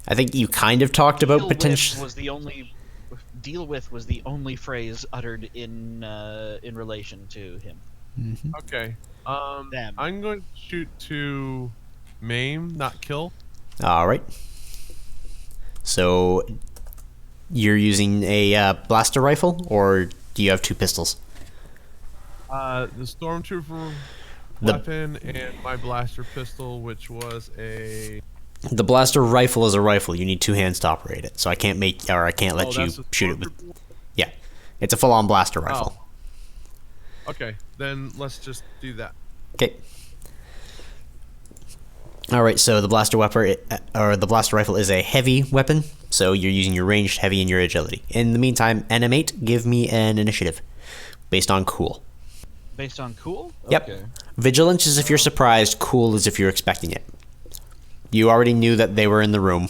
I think you kind of talked about potential. Deal with was the only phrase uttered in relation to him. Okay. Them. I'm going to shoot to maim, not kill. All right. So you're using a blaster rifle, or do you have two pistols? The stormtrooper weapon and my blaster pistol, which was a. The blaster rifle is a rifle. You need two hands to operate it, so I can't let you That's a shoot it with. stormtrooper? Yeah, it's a full-on blaster rifle. Oh. Okay, then let's just do that. Okay. All right. So the blaster weapon, or the blaster rifle, is a heavy weapon. So you're using your ranged heavy and your agility. In the meantime, animate. Give me an initiative, based on cool. Based on cool? Yep. Okay. Vigilance is if you're surprised. Cool is if you're expecting it. You already knew that they were in the room,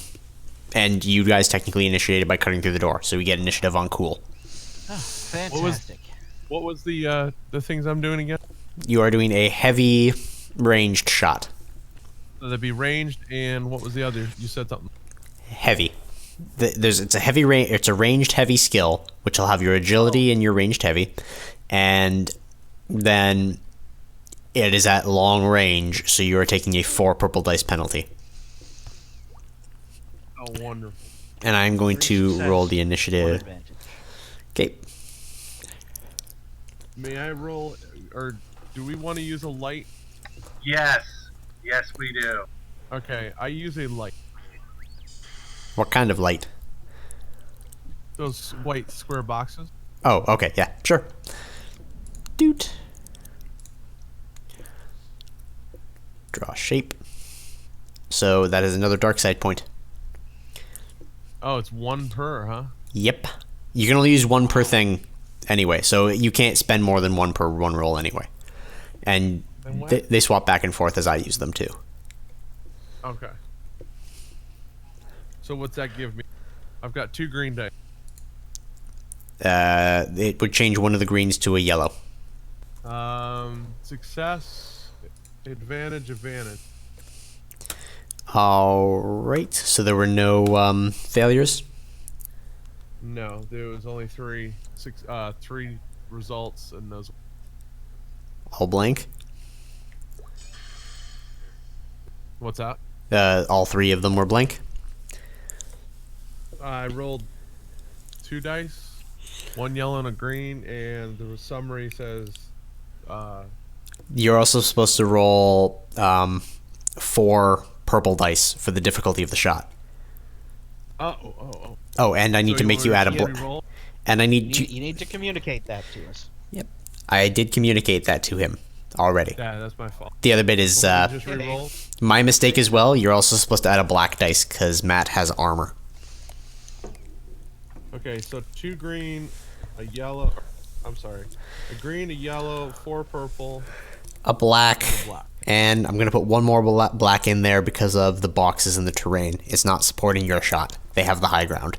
and you guys technically initiated by cutting through the door. So we get initiative on cool. Oh, fantastic. What was the things I'm doing again? You are doing a heavy ranged shot. So that'd be ranged, and what was the other? You said something. Heavy. It's a heavy range. It's a ranged heavy skill, which will have your agility and your ranged heavy, and then it is at long range. So you are taking a 4 purple dice penalty. Oh, wonderful. And I'm going to roll the initiative. Okay. May I roll, or do we want to use a light? Yes. Yes, we do. Okay, I use a light. What kind of light? Those white square boxes. Oh, okay, yeah, sure. Doot. Draw shape. So that is another dark side point. Oh, it's one per, huh? Yep. You can only use one per thing anyway, so you can't spend more than one per one roll anyway. And they swap back and forth as I use them too. Okay. So what's that give me? I've got 2 green dice. It would change one of the greens to a yellow. Success, advantage. All right. So there were no failures. No, there was only 3 results, and those. All blank. What's that? All 3 of them were blank. I rolled 2 dice, 1 yellow and a green, and the summary says. You're also supposed to roll 4 purple dice for the difficulty of the shot. Oh. Oh, and I need to make you add a reroll? and I need to. You need to communicate that to us. Yep. I did communicate that to him already. Yeah, that's my fault. The other bit is Just reroll. my mistake as well. You're also supposed to add a black dice because Matt has armor. Okay, so 2 green, a yellow. I'm sorry, a green, a yellow, 4 purple, A black. and a black. And I'm going to put one more black in there because of the boxes in the terrain. It's not supporting your shot. They have the high ground.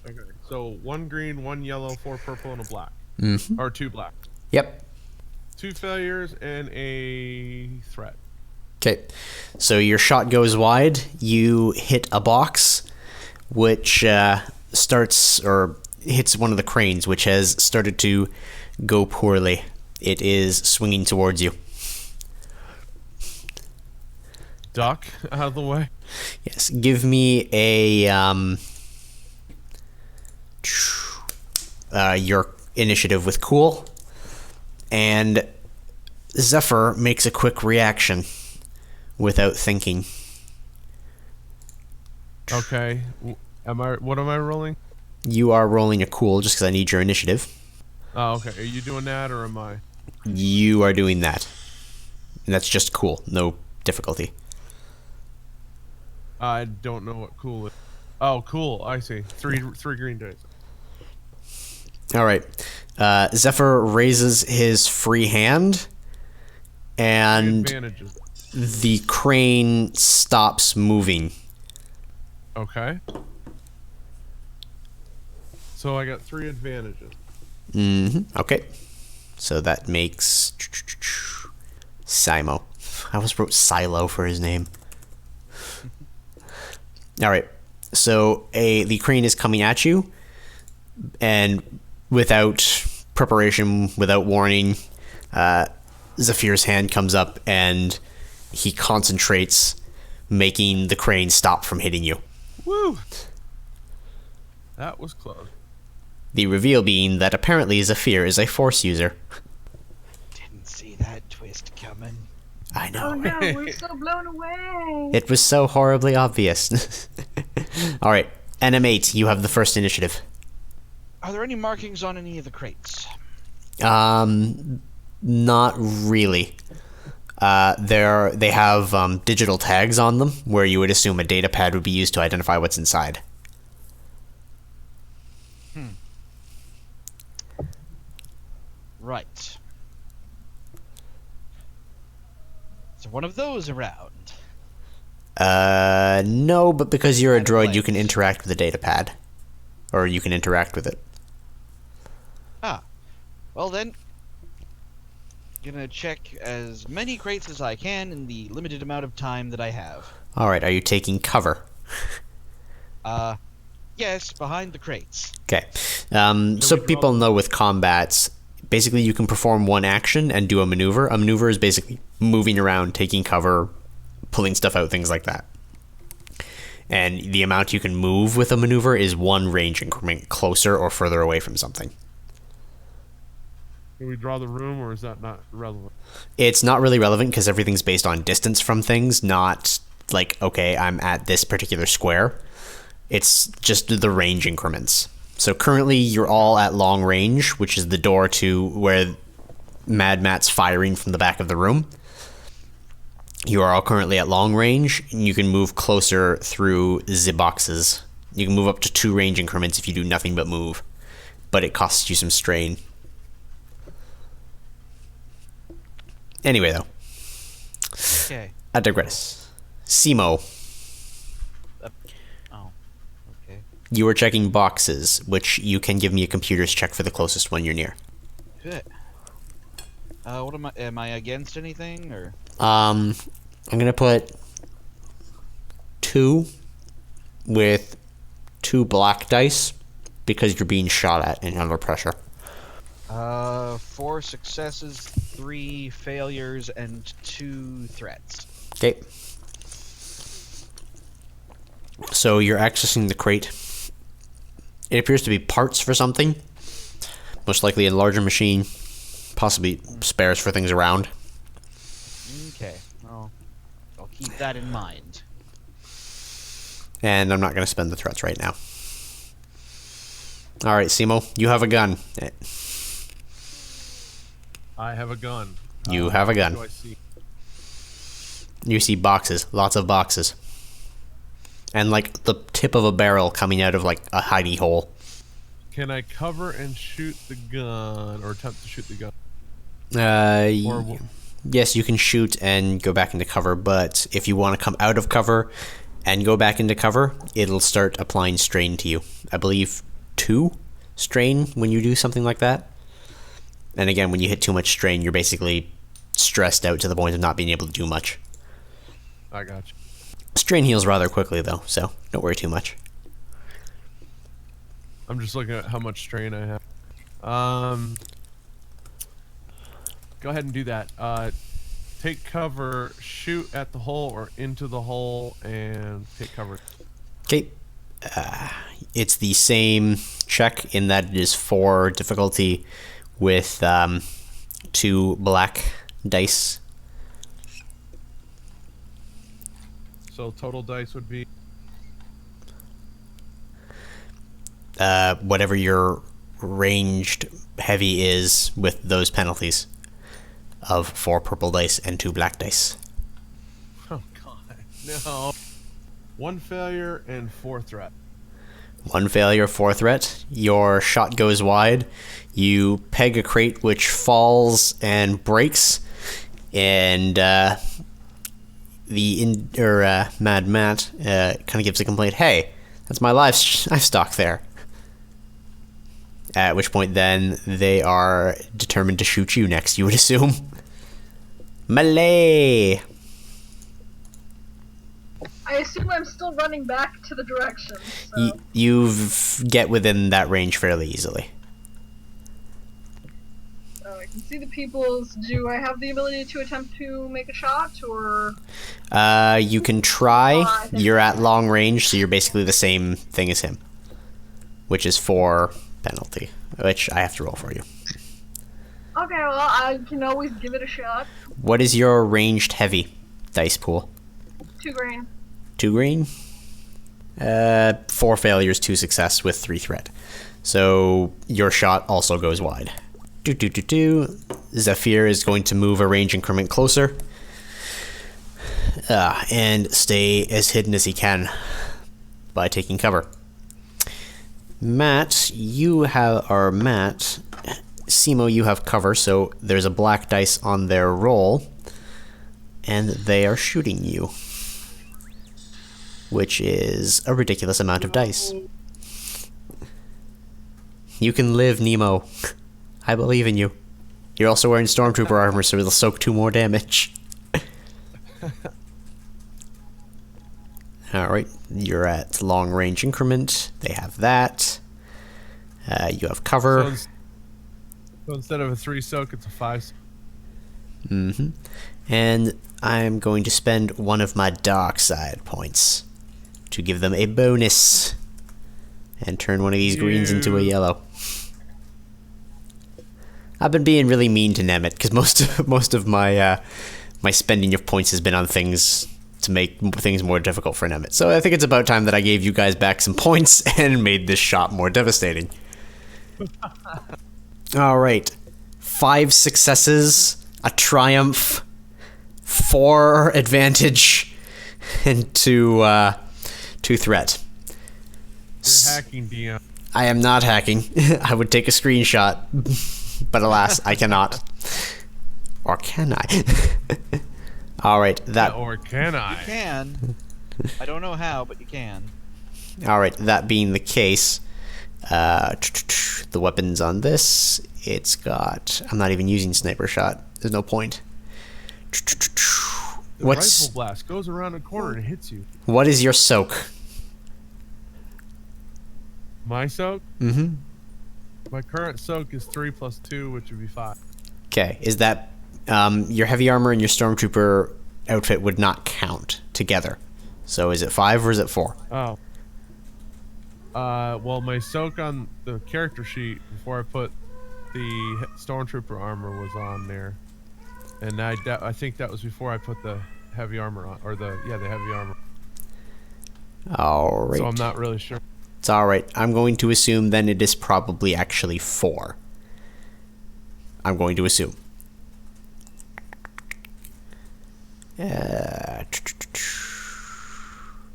Okay, so 1 green, 1 yellow, 4 purple, and a black. Mm-hmm. Or 2 black. Yep. 2 failures and a threat. Okay. So your shot goes wide. You hit a box, which starts or hits one of the cranes, which has started to go poorly. It is swinging towards you. Duck out of the way. Yes. Give me a your initiative with cool, and Zephyr makes a quick reaction without thinking. Okay. What am I rolling? You are rolling a cool just because I need your initiative. Oh, okay. Are you doing that or am I? You are doing that. And that's just cool. No difficulty. I don't know what cool is. Oh, cool. I see. Three green dice. All right. Zephyr raises his free hand, and Advantages. the crane stops moving. Okay. So I got 3 advantages. Mm-hmm. Okay. So that makes Simo. I almost wrote Silo for his name. All right. So the crane is coming at you, and without preparation, without warning, Zephyr's hand comes up and he concentrates, making the crane stop from hitting you. Woo! That was close. The reveal being that apparently Zephyr is a Force user. Didn't see that twist coming. I know. Oh no, we're so blown away. It was so horribly obvious. All right, NM8, you have the first initiative. Are there any markings on any of the crates? Not really. They have digital tags on them, where you would assume a data pad would be used to identify what's inside. Right. So one of those around. No, but because you're a At a droid, you glance. can interact with the data pad. Or you can interact with it. Ah. Well then, gonna check as many crates as I can in the limited amount of time that I have. Alright, are you taking cover? Yes, behind the crates. Okay. So people know with combats, basically you can perform one action and do a maneuver. A maneuver is basically moving around, taking cover, pulling stuff out, things like that. And the amount you can move with a maneuver is one range increment closer or further away from something. Can we draw the room, or is that not relevant? It's not really relevant because everything's based on distance from things, not like, okay, I'm at this particular square. It's just the range increments. So currently you're all at long range, which is the door to where Mad Matt's firing from the back of the room. You are all currently at long range, and you can move closer through the boxes. You can move up to 2 range increments if you do nothing but move, but it costs you some strain. Anyway, though, Okay. I digress. Simo, Oh. Okay. you are checking boxes, which you can give me a computer's check for the closest one you're near. Good. What am I against anything or? I'm gonna put 2 with 2 black dice because you're being shot at and under pressure. 4 successes, 3 failures, and 2 threats. Okay. So you're accessing the crate. It appears to be parts for something. Most likely a larger machine. Possibly spares for things around. Okay. Well, I'll keep that in mind. And I'm not going to spend the threats right now. Alright, Simo, you have a gun. I have a gun. You have a gun. What do I see? You see boxes. Lots of boxes. And like the tip of a barrel coming out of like a hidey hole. Can I cover and shoot the gun, or attempt to shoot the gun? Or Yes, you can shoot and go back into cover, but if you want to come out of cover and go back into cover, it'll start applying strain to you. I believe 2 strain when you do something like that. And again, when you hit too much strain, you're basically stressed out to the point of not being able to do much. I got you. Strain heals rather quickly, though, so don't worry too much. I'm just looking at how much strain I have. Go ahead and do that. Take cover, shoot at the hole or into the hole, and take cover. Okay. It's the same check in that it is 4 difficulty with 2 black dice. So total dice would be Whatever your ranged heavy is with those penalties of 4 purple dice and 2 black dice. oh god no. 1 failure and 4 threat. 1 failure, 4 threat. Your shot goes wide. You peg a crate which falls and breaks, and Mad Matt kind of gives a complaint. Hey, that's my livestock there. At which point, then they are determined to shoot you next. You would assume. Melee. I assume I'm still running back to the direction. So. You get within that range fairly easily. So I can see the peoples. Do I have the ability to attempt to make a shot, or? You can try. I think You're at long range, so you're basically the same thing as him, which is 4 penalty, which I have to roll for you. Okay, well, I can always give it a shot. What is your ranged heavy dice pool? 2 green. 2 green? 4 failures, 2 success with 3 threat. So your shot also goes wide. Zephyr is going to move a range increment closer. And stay as hidden as he can by taking cover. Matt, Simo, you have cover, so there's a black dice on their roll, and they are shooting you, which is a ridiculous amount of dice. You can live, Nemo. I believe in you. You're also wearing Stormtrooper armor, so it'll soak 2 more damage. Alright, you're at long range increment. They have that. You have cover. So instead of a 3 soak, it's a 5 soak. And I'm going to spend one of my dark side points to give them a bonus and turn one of these greens into a yellow. I've been being really mean to Nemeth because most of my my spending of points has been on things to make things more difficult for Nemeth. So I think it's about time that I gave you guys back some points and made this shot more devastating. All right, 5 successes, a triumph, 4 advantage, and 2 threat. You're hacking, DM. I am not hacking. I would take a screenshot, but alas, I cannot. Or can I? All right, that. Yeah, or can I? You can. I don't know how, but you can. All right, that being the case, the weapons on this, it's got. I'm not even using sniper shot. There's no point. The What's rifle blast goes around a corner and hits you. what is your soak? My soak? Mm-hmm. My current soak is 3 plus 2, which would be 5. Okay, is that your heavy armor and your stormtrooper outfit would not count together? So is it 5 or is it 4? Oh. Well, my soak on the character sheet before I put the stormtrooper armor was on there, and I think that was before I put the heavy armor on, or the heavy armor. All right. So I'm not really sure. It's all right. I'm going to assume then it is probably actually 4. I'm going to assume. Yeah,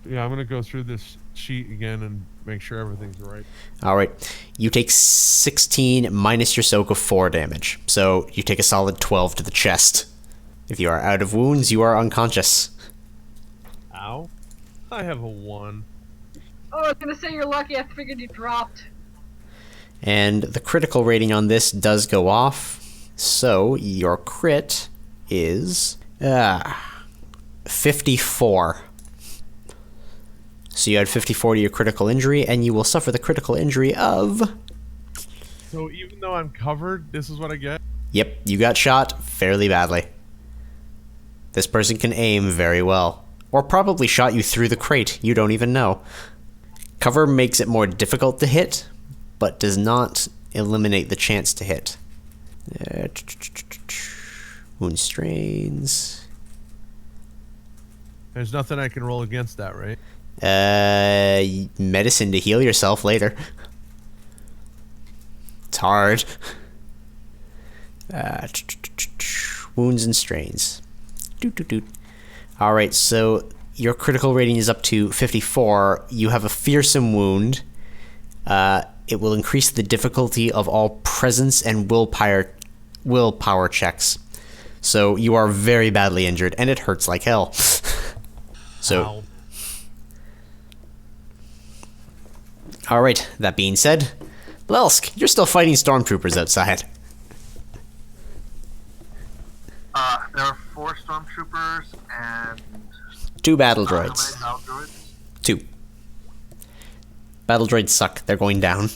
I'm gonna go through this sheet again and make sure everything's right. All right. You take 16 minus your soak of 4 damage. So you take a solid 12 to the chest. If you are out of wounds, you are unconscious. Ow. I have a 1. Oh, I was gonna say you're lucky. I figured you dropped. And the critical rating on this does go off. So your crit is 54. So you add 54 to your critical injury, and you will suffer the critical injury of... So even though I'm covered, this is what I get? Yep, you got shot fairly badly. This person can aim very well. Or probably shot you through the crate, you don't even know. Cover makes it more difficult to hit, but does not eliminate the chance to hit. Wound strains. There's nothing I can roll against that, right? Medicine to heal yourself later. It's hard. Wounds and strains. Alright, so your critical rating is up to 54. You have a fearsome wound. It will increase the difficulty of all presence and willpower checks. So you are very badly injured, and it hurts like hell. So, Ow. all right. That being said, Blelsk, you're still fighting stormtroopers outside. There are 4 stormtroopers and 2 battle How many droids. battle droids? 2. Battle droids suck. They're going down.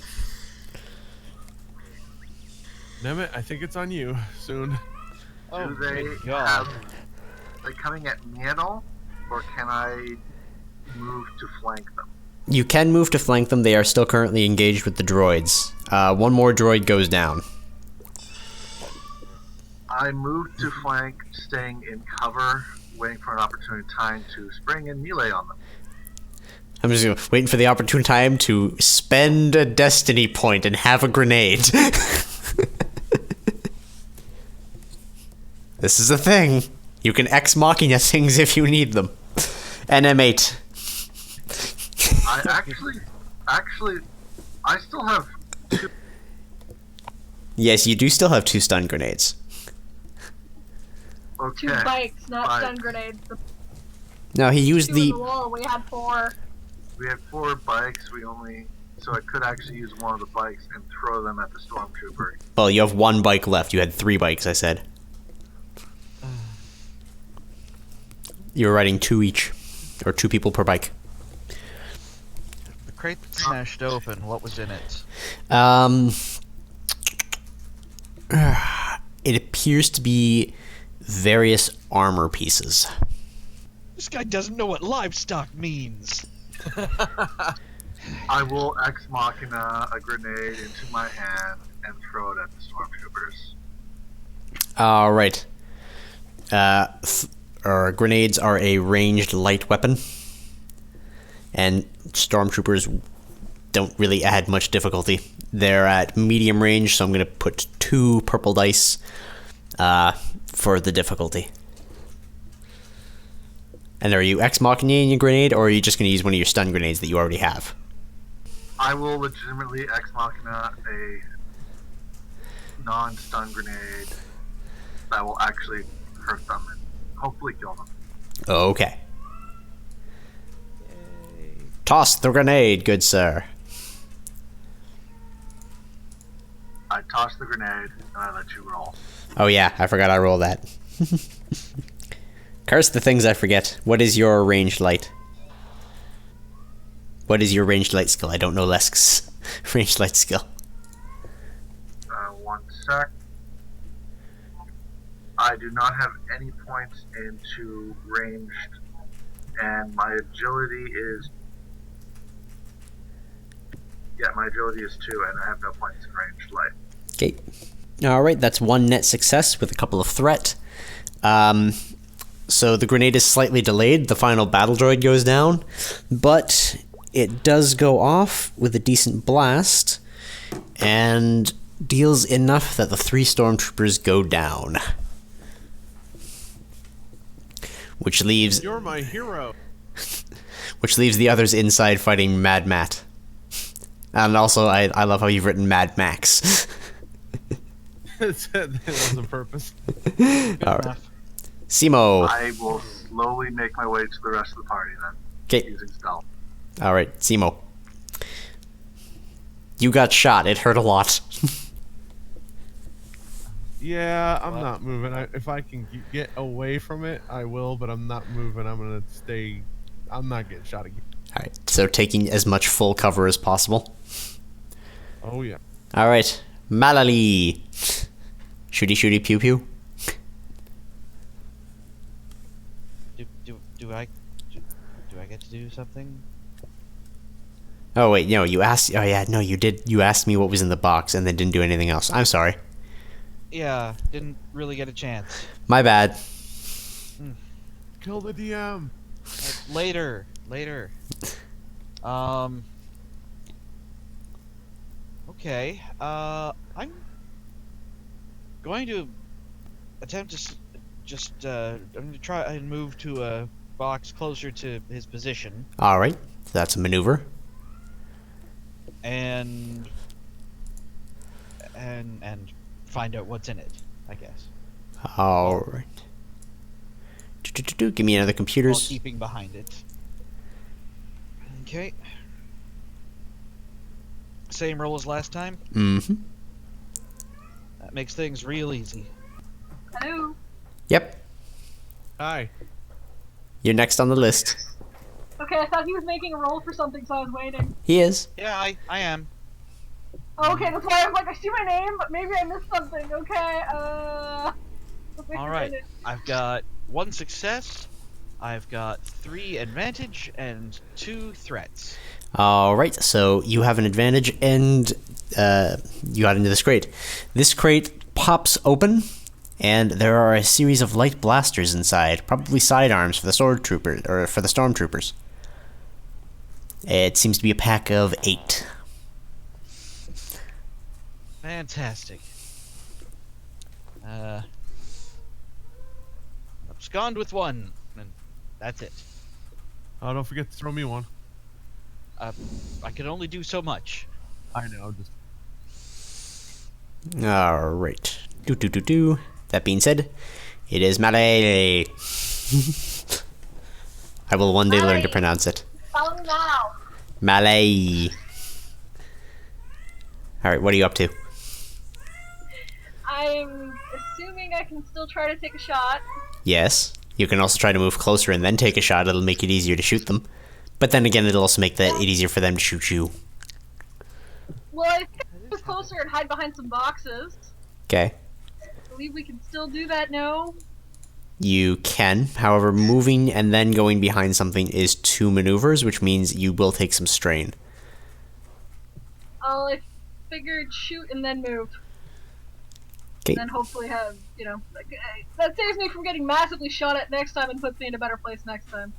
Nemeth, I think it's on you soon. Oh, Do they good God. have... Are they coming at me at all? Or can I move to flank them? You can move to flank them. They are still currently engaged with the droids. 1 more droid goes down. I move to flank, staying in cover, waiting for an opportune time to spring and melee on them. I'm just waiting for the opportune time to spend a destiny point and have a grenade. This is a thing. You can Ex Machina things if you need them. NM8. I actually, I still have 2. Yes, you do still have 2 stun grenades. Okay. 2 bikes, not Bikes. stun grenades. The No, he used 2 in the... the wall, we had 4. We had 4 bikes. So I could actually use one of the bikes and throw them at the stormtrooper. Well, you have 1 bike left. You had 3 bikes, I said. You were riding 2 each. Or 2 people per bike. The crate smashed open. What was in it? It appears to be various armor pieces. This guy doesn't know what livestock means. I will Ex Machina a grenade into my hand and throw it at the stormtroopers. Alright. Grenades are a ranged light weapon. And stormtroopers don't really add much difficulty. They're at medium range, so I'm going to put 2 purple dice for the difficulty. And are you Ex Machinaing a grenade, or are you just going to use one of your stun grenades that you already have? I will legitimately Ex Machina a non-stun grenade that will actually hurt them and hopefully kill them. Okay. Toss the grenade, good sir. I toss the grenade and I let you roll. Oh yeah, I forgot I rolled that. Curse the things I forget. What is your ranged light? What is your ranged light skill? I don't know Lesk's ranged light skill. 1 sec. I do not have any points into ranged, and my agility is... Yeah, my agility is 2, and I have no points in ranged light. Okay. Alright, that's 1 net success with a couple of threat. So the grenade is slightly delayed. The final battle droid goes down, but it does go off with a decent blast and deals enough that the 3 stormtroopers go down. Which leaves You're my hero. the others inside fighting Mad Matt. And also, I love how you've written Mad Max. That was on purpose. Alright. Simo. I will slowly make my way to the rest of the party then, Okay. using stealth. Alright, Simo. You got shot. It hurt a lot. Yeah, I'm not moving. If I can get away from it, I will, but I'm not moving. I'm gonna stay. I'm not getting shot again. Alright, so taking as much full cover as possible. Oh yeah. Alright, Malali. Shooty shooty pew pew. Do I get to do something? Oh wait, no, you asked. Oh yeah, no, you did. You asked me what was in the box and then didn't do anything else. I'm sorry. Yeah, didn't really get a chance. My bad. Kill the DM. Later. Okay. I'm going to attempt to I'm going to try and move to a box closer to his position Alright, that's a maneuver. and find out what's in it, I guess. Alright. Give me another While computers. keeping behind it. Okay. Same roll as last time. Mm-hmm. That makes things real easy. Hello. Yep. Hi. You're next on the list. Okay, I thought he was making a roll for something, so I was waiting. He is. Yeah, I am. Okay, that's why I was like, I see my name, but maybe I missed something. Okay, wait All a right. minute. I've got 1 success. I've got 3 advantage and 2 threats. All right, so you have an advantage, and you got into this crate. This crate pops open, and there are a series of light blasters inside, probably sidearms for the stormtroopers. It seems to be a pack of 8. Fantastic. Abscond with 1, and that's it. Oh, don't forget to throw me one. I can only do so much. I know. Just All right. Do. That being said, it is Malay. I will one day learn to Malay. pronounce it. Follow me now. Malay. All right, what are you up to? I'm assuming I can still try to take a shot. Yes. You can also try to move closer and then take a shot. It'll make it easier to shoot them. But then again, it'll also make it easier for them to shoot you. Well, I think I move closer and hide behind some boxes. Okay. I believe we can still do that, no? You can. However, moving and then going behind something is 2 maneuvers, which means you will take some strain. I figured shoot and then move. Okay. And then hopefully have, that saves me from getting massively shot at next time and puts me in a better place next time.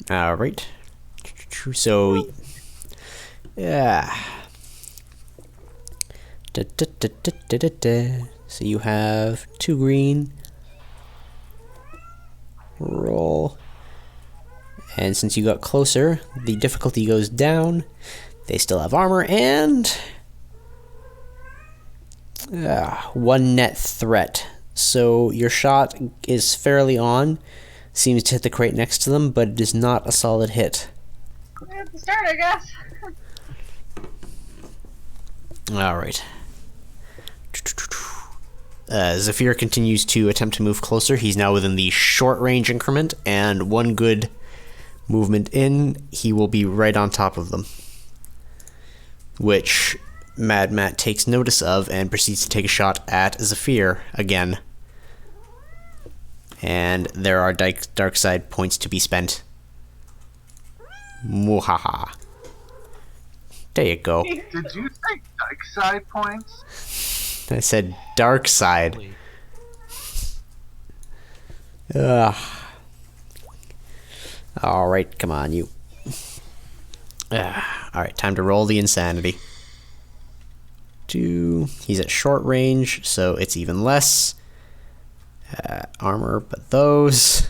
All right. So, yeah. So you have 2 green. Roll. And since you got closer, the difficulty goes down. They still have armor and 1 net threat. So your shot is fairly on. Seems to hit the crate next to them, but it is not a solid hit. At the start, I guess. All right. Zephyr continues to attempt to move closer. He's now within the short range increment, and 1 good movement in, he will be right on top of them. Which Mad Matt takes notice of and proceeds to take a shot at Zephyr again. And there are dark side points to be spent. Muhaha. There you go. Did you say dark side points? I said dark side. Holy- Alright, come on, you. Alright, time to roll the insanity. 2. He's at short range, so it's even less. Armor, but those.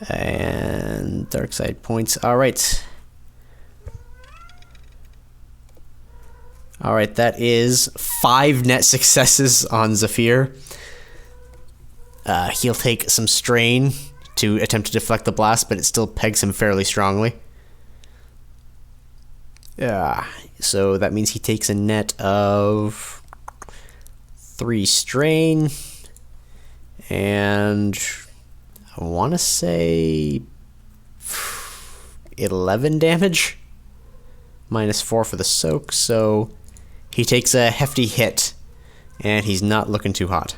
And dark side points. Alright. Alright, that is 5 net successes on Zephyr. He'll take some strain to attempt to deflect the blast, but it still pegs him fairly strongly. So that means he takes a net of 3 strain. And I want to say 11 damage. Minus 4 for the soak, so he takes a hefty hit. And he's not looking too hot.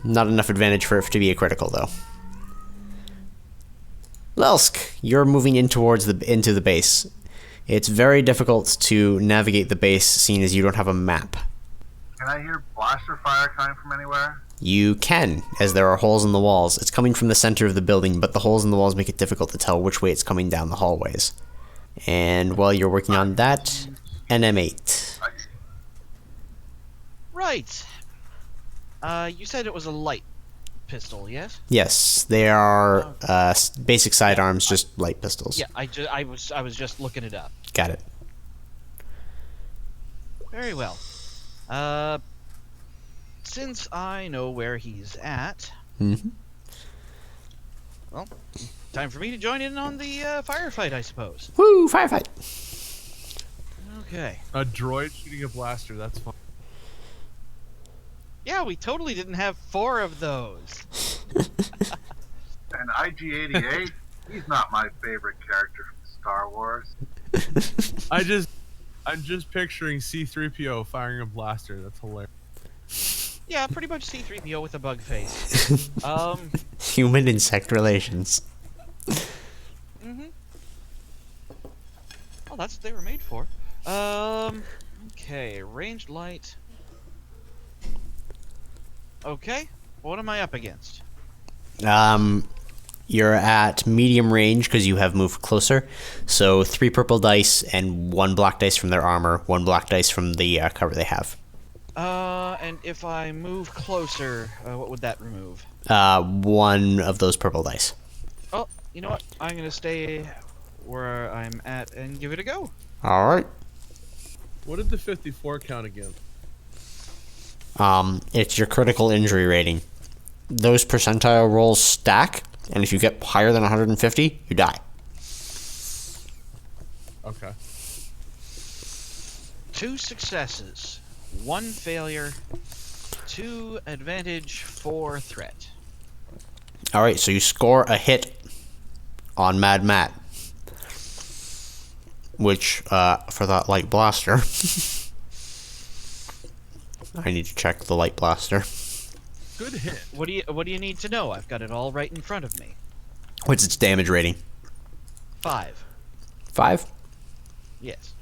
Not enough advantage for it to be a critical, though. Lelsk, you're moving in towards into the base. It's very difficult to navigate the base, seeing as you don't have a map. Can I hear blaster fire coming from anywhere? You can, as there are holes in the walls. It's coming from the center of the building, but the holes in the walls make it difficult to tell which way it's coming down the hallways. And while you're working on that, an M8. Right. You said it was a light pistol, yes? Yes, they are basic sidearms, just light pistols. Yeah, I was just looking it up. Got it. Very well. Since I know where he's at, Mm-hmm. well, time for me to join in on the firefight, I suppose. Woo, firefight! Okay. a droid shooting a blaster. That's fine. Yeah, we totally didn't have 4 of those. And IG-88, he's not my favorite character from Star Wars. I'm just picturing C-3PO firing a blaster. That's hilarious. Yeah, pretty much C-3PO with a bug face. Human-insect relations. Mm-hmm. Well, that's what they were made for. Okay, ranged light. Okay, what am I up against? You're at medium range because you have moved closer. So 3 purple dice and 1 black dice from their armor, 1 black dice from the cover they have. And if I move closer, what would that remove? 1 of those purple dice. Oh, you know what? I'm gonna stay where I'm at and give it a go. All right. What did the 54 count again? It's your critical injury rating. Those percentile rolls stack, and if you get higher than 150, you die. Okay. 2 successes, 1 failure, 2 advantage, 4 threat. All right, so you score a hit on Mad Matt, which for that light blaster, I need to check the light blaster. Good hit. What do you need to know? I've got it all right in front of me. What's its damage rating? 5. 5? Yes.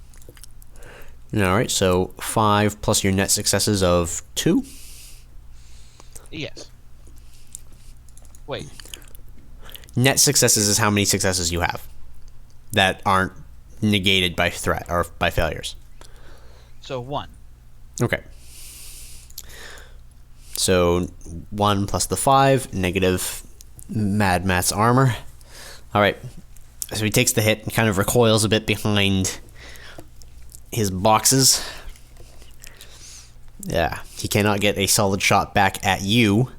All right, so 5 plus your net successes of 2. Yes. Wait. Net successes is how many successes you have that aren't negated by threat or by failures. So 1. Okay. So 1 plus the 5, negative Mad Matt's armor. All right. So he takes the hit and kind of recoils a bit behind his boxes. Yeah, he cannot get a solid shot back at you,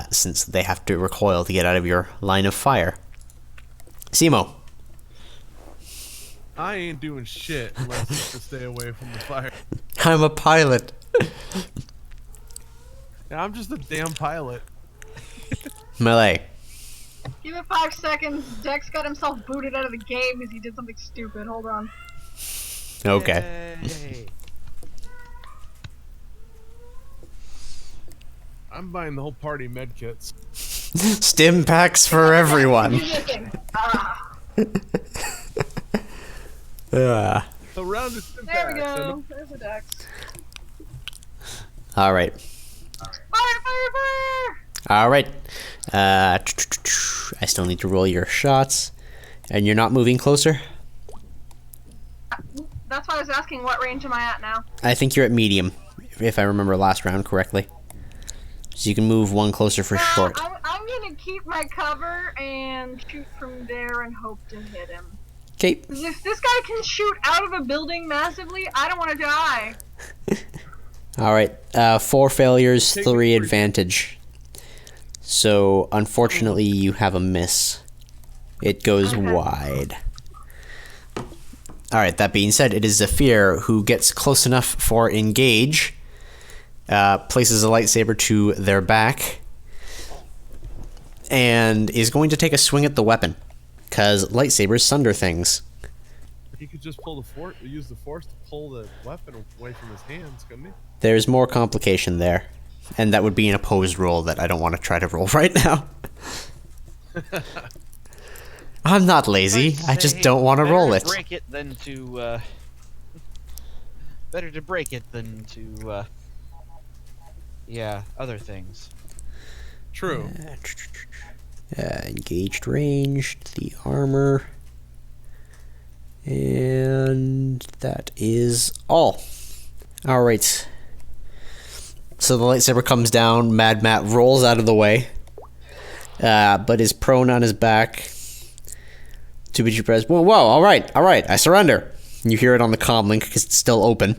since they have to recoil to get out of your line of fire. Simo. I ain't doing shit unless it's to stay away from the fire. I'm a pilot. Yeah, I'm just a damn pilot. Melee. Give it 5 seconds. Dex got himself booted out of the game because he did something stupid. Hold on. Okay. Yay. I'm buying the whole party med kits. Stim packs for everyone. Musician. Ah, So round is there we go. There's the Dex. All right. Fire, fire, fire! All right. I still need to roll your shots. And you're not moving closer? That's why I was asking what range am I at now. I think you're at medium, if I remember last round correctly. So you can move 1 closer for short. I'm gonna keep my cover and shoot from there and hope to hit him. Okay. 'Cause if this guy can shoot out of a building massively, I don't want to die. All right. 4 failures, 3 advantage. So unfortunately, you have a miss. It goes wide. All right. That being said, it is Zephyr who gets close enough for engage. Places a lightsaber to their back. And is going to take a swing at the weapon. Because lightsabers sunder things. He could just use the force to pull the weapon away from his hands, couldn't he? There's more complication there. And that would be an opposed roll that I don't want to try to roll right now. I'm not lazy. I just don't want to roll it. Break it than to, better to break it than to, yeah, other things. True. Engaged ranged, the armor. And that is all. Alright. So the lightsaber comes down, Mad Matt rolls out of the way, but is prone on his back. To which you press, whoa, alright, I surrender. You hear it on the comm link because it's still open.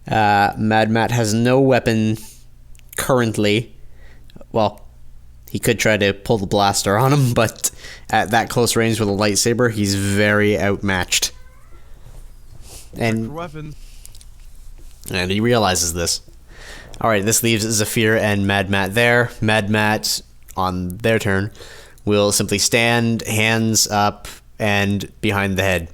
Mad Matt has no weapon currently. Well, he could try to pull the blaster on him, but at that close range with a lightsaber, he's very outmatched. For And weapons. he realizes this. All right, this leaves Zephyr and Mad Matt there. Mad Matt, on their turn, will simply stand, hands up, and behind the head.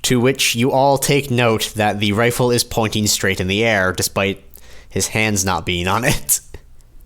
To which you all take note that the rifle is pointing straight in the air, despite his hands not being on it.